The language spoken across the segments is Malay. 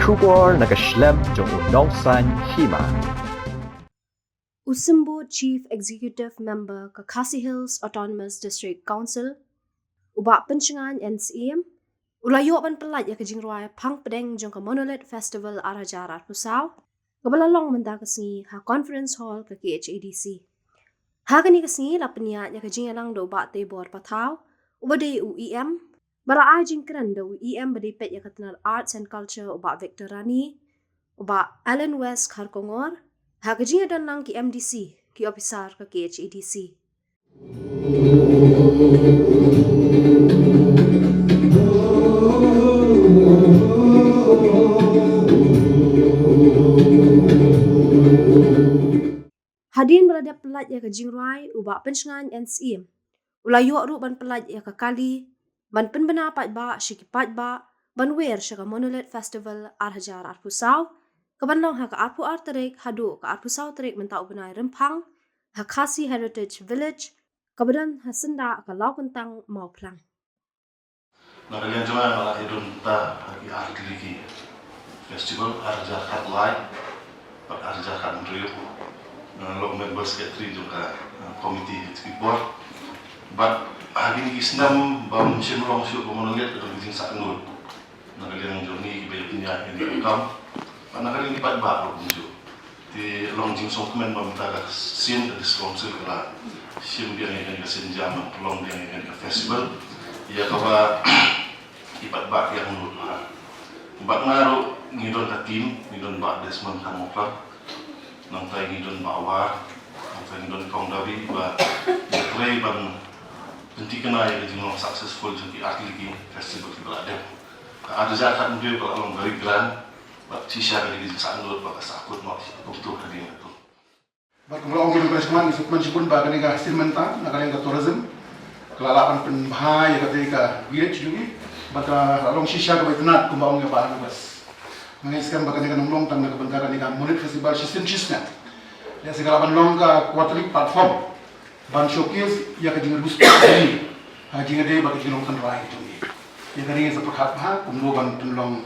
Kubor nakaslem jong unongsan Hima. Usimbo Chief Executive Member ka Khasi Hills Autonomous District Council, uba pencengan NCM, ulayo ban pelat ya ke Jingrwai pang pedeng jong ka Monolith Festival arajarat pusau, kabalalong menta kasi ha Conference Hall ka KHADC. Ha kani kasi la peniat ya ke jingalang do uba tebor patau, uba de UEM, bara ajing keren do UEM bedipet ya ketenar Arts and Culture uba Victor Rani, uba Alan West Kharkongor, ha kajinga dan lang ki MDC, ki officer ka KHADC. Hadin berada pelat ya ke Jingrwai uba pencengan NCM. Ulayo ru ban pelat ya ke Kali, ban penbena Paidbah syiki Paidbah, ban wer syaka Monolith Festival arhajar arpusau, kabanlong ha ka arpu arterik hadu ka arpusau terik mentau benai rempang, ha Khasi Heritage Village, kabadan ha senda ka lau kentang mau plang. Nakalian cuma malah hidun ta lagi artiliki festival arhajar Khadc, pak arhajar Khadc local members get three juga committee board, but hari ini Islam bam Shnong syuk Monolith atau bising saknul. Nakalian journey ibadah punya ini income. Nakalian di Paidbah lo kunju. Di longjing songkemen bam taga sin di council kala sim dia yang kasin jam long dia yang festival. Ya kaba di Paidbah yang nul. Bak ngaru ngidon katim ngidon bak desman kamokla. Nang tay ngidon Ïawer, nang tay ngidon Kongdawi, ba tray ban henti kena ya jadi successful jadi artilegi festival di Belanda. Ada zakat mungkin kalau orang dari grand, ba sisa kali di sanur ba sakut mau untuk hari itu. Ba kalau orang di Kementerian Mensipun ba kani ka silmenta nakalian ka tourism, kelalapan penbahaya ketika village juga, ba orang sisa ka baitnat kumbaong ya bahan bas. Mengiskan bakal dengan long tang kebentangan dengan Monolith Festival sistem cisna. Ya segala long ka quarterly platform. Ban showcase ya kajingan bus ini. Hajingan dia bakal jinong kan rai itu ni. Ya kani yang seperti apa kumlo ban penlong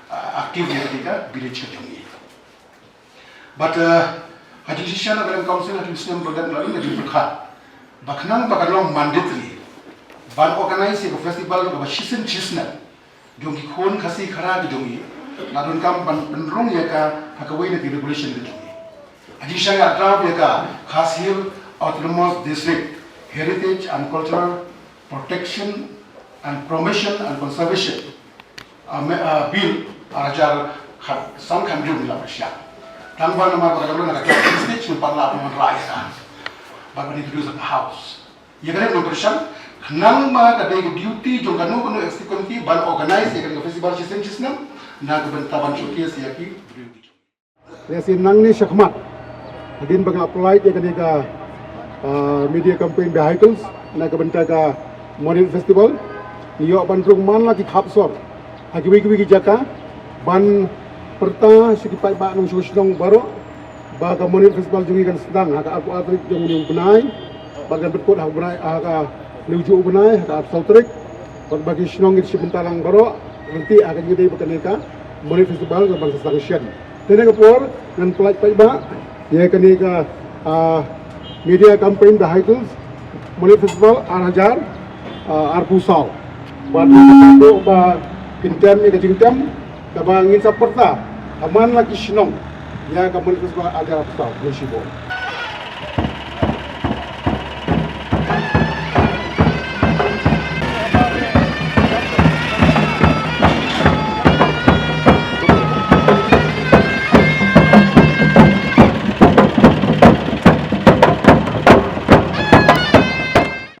aktif ya ketika village kajungi. But haji sisya na dalam council haji sistem produk melalui haji berkat. Baknang bakal long mandatory. Ban organize ya festival ka sistem cisna. Jongi khon khasi khara ke jongi ladun kam penrung ya ka hakawai na regulation ke jongi aji shanga draft ya ka Khasi Hills Autonomous District Heritage and Cultural Protection and Promotion and Conservation bill arajar sang khandru mila persya tangba nama pada na ka stage ng parliament raya ba introduce the house ya kare no persya nang ma kadai ke duty jong kanu kanu executive ban organize ya kan festival sistem sistem na ke bentaban showcase ya ki ya si nang ni syakmat adin bang apply ya kan media campaign vehicles na ke bentaga Monolith Festival yo ban rung man lagi khapsor hagi wigi jaka ban Pyrta syiki Paidbah nang Shnong baro ba ka Monolith Festival juga kan sedang ha aku atrik jong ni benai bagan betkot ha benai ha menuju benai ada saltrik bagi Shnong itu sebentarang baru nanti akan jadi berkeneka Monolith Festival ke bangsa Saksian. Tena kapur dan pelat Paidbah ya keneka media campaign vehicles Monolith Festival arhajar arpusau. Buat ba kintem ni kejingtem kabangin sa Pyrta aman lagi Shnong ya ke Monolith Festival ada arpusau.